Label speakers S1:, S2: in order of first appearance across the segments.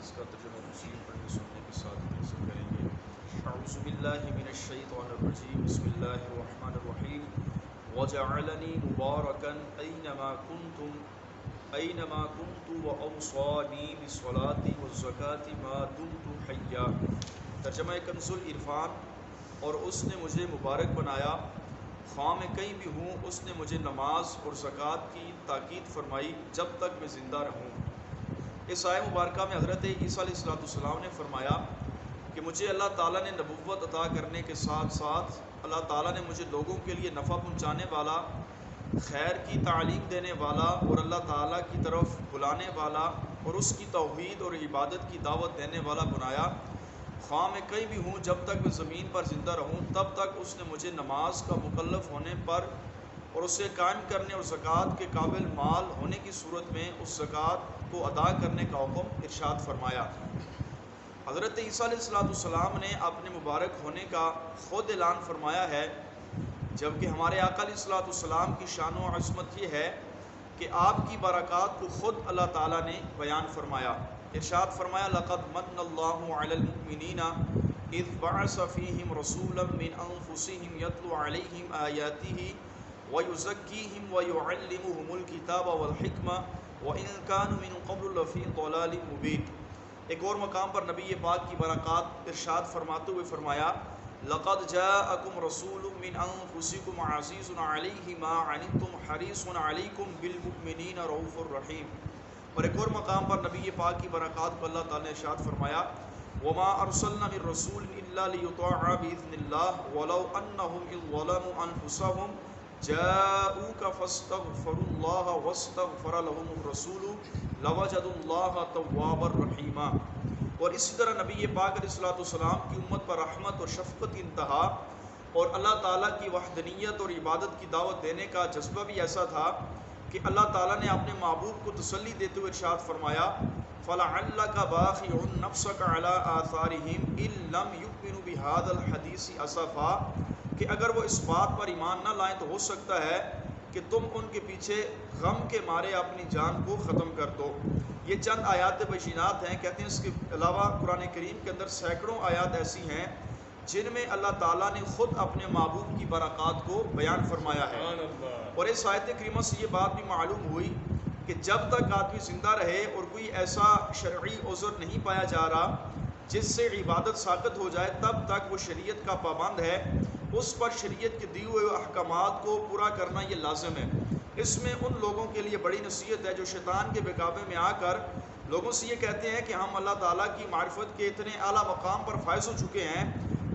S1: اس کا ترجمہ تفسیر پڑھنے سننے کے ساتھ حاصل کریں گے۔ اعوذ باللہ من الشیطان الرجیم، بسم اللہ الرحمن الرحیم۔ وجعلنی مبارکا اینما کنت واوصانی بالصلاۃ والزکاۃ ما دمت حیا۔ ترجمہ کنز العرفان۔ اور اس نے مجھے مبارک بنایا، خواہ میں کہیں بھی ہوں، اس نے مجھے نماز اور زکوٰۃ کی تاکید فرمائی جب تک میں زندہ رہوں۔ اس آیہ مبارکہ میں حضرت عیسیٰ علیہ السلام نے فرمایا کہ مجھے اللہ تعالیٰ نے نبوت عطا کرنے کے ساتھ ساتھ اللہ تعالیٰ نے مجھے لوگوں کے لیے نفع پہنچانے والا، خیر کی تعلیم دینے والا اور اللہ تعالیٰ کی طرف بلانے والا اور اس کی توحید اور عبادت کی دعوت دینے والا بنایا۔ خواہ میں کہیں بھی ہوں، جب تک میں زمین پر زندہ رہوں تب تک اس نے مجھے نماز کا مکلف ہونے پر اور اسے قائم کرنے اور زکوٰۃ کے قابل مال ہونے کی صورت میں اس زکوٰۃ کو ادا کرنے کا حکم ارشاد فرمایا۔ حضرت عیسیٰ علیہ السلام نے اپنے مبارک ہونے کا خود اعلان فرمایا ہے، جبکہ ہمارے آقا علیہ السلام کی شان و عظمت یہ ہے کہ آپ کی برکات کو خود اللہ تعالیٰ نے بیان فرمایا۔ ارشاد فرمایا، لقد من اللہ علی المؤمنین اذ بعث فیہم رسولا من انفسہم یتلو علیہم آیاتہ ویزکیہم ویعلمہم الکتاب والحکمہ وَإِن كَانُوا مِن قَبْلُ لَفِي ضَلَالٍ مُبِينٍ۔ ایک اور مقام پر نبی پاک کی برکات ارشاد فرماتے ہوئے فرمایا، لَقَدْ جَاءَكُمْ رَسُولٌ مِّنْ أَنفُسِكُمْ عَزِيزٌ عَلَيْهِ مَا عَنِتُّمْ حَرِيصٌ عَلَيْكُمْ بِالْمُؤْمِنِينَ رَءُوفٌ رَحِيمٌ۔ اور ایک اور مقام پر نبی پاک کی برکات کو اللہ تعالی نے ارشاد فرمایا، وَمَا أَرْسَلْنَا مِن رَّسُولٍ إِلَّا لِيُطَاعَ بِإِذْنِ اللَّهِ وَلَوْ أَنَّهُمْ إِذ ظَلَمُوا أَنفُسَهُمْ جاءوك فاستغفروا الله واستغفر لهم الرسول لوجدوا الله توابا رحیما۔ اور اسی طرح نبی پاک علیہ السلام کی امت پر رحمت اور شفقت کی انتہا اور اللہ تعالیٰ کی وحدانیت اور عبادت کی دعوت دینے کا جذبہ بھی ایسا تھا کہ اللہ تعالیٰ نے اپنے محبوب کو تسلی دیتے ہوئے ارشاد فرمایا، فَلَعَلَّكَ بَاخِعٌ نَفْسَكَ عَلَىٰ آثَارِهِمْ إِن لَّمْ يُؤْمِنُوا بِهَٰذَا الْحَدِيثِ أَسَفًا۔ کہ اگر وہ اس بات پر ایمان نہ لائیں تو ہو سکتا ہے کہ تم ان کے پیچھے غم کے مارے اپنی جان کو ختم کر دو۔ یہ چند آیات بشینات ہیں۔ کہتے ہیں اس کے علاوہ قرآن کریم کے اندر سینکڑوں آیات ایسی ہیں جن میں اللہ تعالیٰ نے خود اپنے محبوب کی برکات کو بیان فرمایا ہے۔ اور اس آیت کریمہ سے یہ بات بھی معلوم ہوئی کہ جب تک آدمی زندہ رہے اور کوئی ایسا شرعی عذر نہیں پایا جا رہا جس سے عبادت ساقط ہو جائے، تب تک وہ شریعت کا پابند ہے، اس پر شریعت کے دیے ہوئے احکامات کو پورا کرنا یہ لازم ہے۔ اس میں ان لوگوں کے لیے بڑی نصیحت ہے جو شیطان کے بہکاوے میں آ کر لوگوں سے یہ کہتے ہیں کہ ہم اللہ تعالیٰ کی معرفت کے اتنے اعلیٰ مقام پر فائز ہو چکے ہیں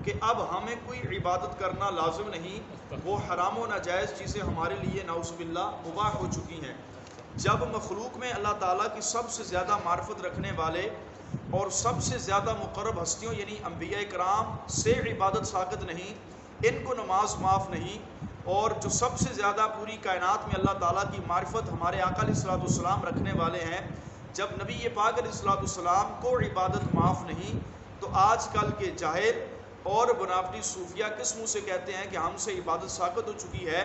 S1: کہ اب ہمیں کوئی عبادت کرنا لازم نہیں، وہ حرام و ناجائز چیزیں ہمارے لیے نعوذ باللہ مباح ہو چکی ہیں۔ جب مخلوق میں اللہ تعالیٰ کی سب سے زیادہ معرفت رکھنے والے اور سب سے زیادہ مقرب ہستیوں یعنی انبیاء کرام سے عبادت ساقط نہیں، ان کو نماز معاف نہیں، اور جو سب سے زیادہ پوری کائنات میں اللہ تعالیٰ کی معرفت ہمارے آقا علیہ السلام رکھنے والے ہیں، جب نبی پاک علیہ السلام کو عبادت معاف نہیں، تو آج کل کے جاہل اور بناوٹی صوفیہ کس منہ سے کہتے ہیں کہ ہم سے عبادت ساقط ہو چکی ہے؟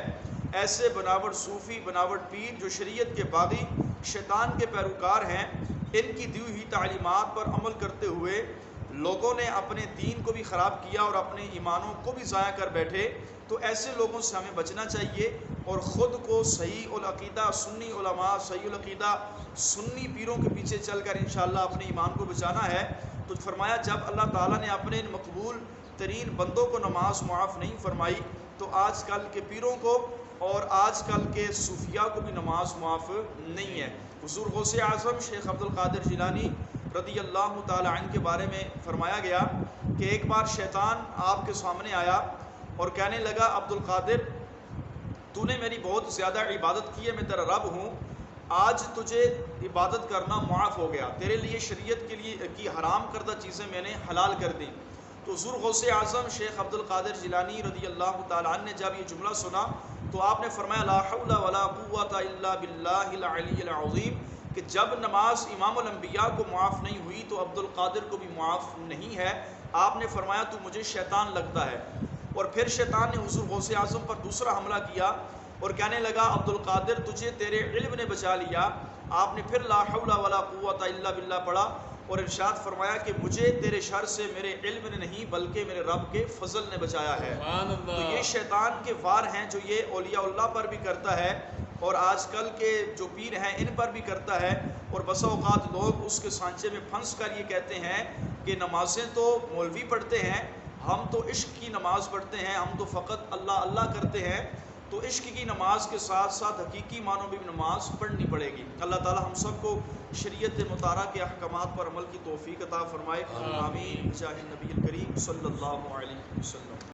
S1: ایسے بناوٹ صوفی، بناوٹ پیر جو شریعت کے باغی شیطان کے پیروکار ہیں، ان کی دی ہوئی تعلیمات پر عمل کرتے ہوئے لوگوں نے اپنے دین کو بھی خراب کیا اور اپنے ایمانوں کو بھی ضائع کر بیٹھے۔ تو ایسے لوگوں سے ہمیں بچنا چاہیے اور خود کو صحیح العقیدہ سنی علماء، صحیح العقیدہ سنی پیروں کے پیچھے چل کر انشاءاللہ اپنے ایمان کو بچانا ہے۔ تو فرمایا جب اللہ تعالیٰ نے اپنے مقبول ترین بندوں کو نماز معاف نہیں فرمائی تو آج کل کے پیروں کو اور آج کل کے صوفیاء کو بھی نماز معاف نہیں ہے۔ حضور غوث اعظم شیخ عبد القادر جیلانی رضی اللہ تعالی عنہ کے بارے میں فرمایا گیا کہ ایک بار شیطان آپ کے سامنے آیا اور کہنے لگا، عبد القادر تو نے میری بہت زیادہ عبادت کی ہے، میں تیرا رب ہوں، آج تجھے عبادت کرنا معاف ہو گیا، تیرے لیے شریعت کے لیے کی حرام کردہ چیزیں میں نے حلال کر دیں۔ تو حضور غوث اعظم شیخ عبد القادر جیلانی رضی اللہ تعالی عنہ نے جب یہ جملہ سنا تو آپ نے فرمایا، لا حول ولا قوۃ الا باللہ العلی العظیم، کہ جب نماز امام الانبیاء کو معاف نہیں ہوئی تو عبد القادر کو بھی معاف نہیں ہے۔ آپ نے فرمایا تو مجھے شیطان لگتا ہے۔ اور پھر شیطان نے حضور غوث اعظم پر دوسرا حملہ کیا اور کہنے لگا، عبد القادر تجھے تیرے علم نے بچا لیا۔ آپ نے پھر لا حول ولا قوۃ الا باللہ پڑھا اور ارشاد فرمایا کہ مجھے تیرے شر سے میرے علم نے نہیں بلکہ میرے رب کے فضل نے بچایا ہے۔ تو یہ شیطان کے وار ہیں جو یہ اولیاء اللہ پر بھی کرتا ہے اور آج کل کے جو پیر ہیں ان پر بھی کرتا ہے، اور بسا اوقات لوگ اس کے سانچے میں پھنس کر یہ کہتے ہیں کہ نمازیں تو مولوی پڑھتے ہیں، ہم تو عشق کی نماز پڑھتے ہیں، ہم تو فقط اللہ اللہ کرتے ہیں۔ تو عشق کی نماز کے ساتھ ساتھ حقیقی معنوں میں بھی نماز پڑھنی پڑے گی۔ اللہ تعالی ہم سب کو شریعت مطالعہ کے احکامات پر عمل کی توفیق عطا فرمائے، آمین بجاہ النبی الکریم صلی اللہ علیہ وسلم۔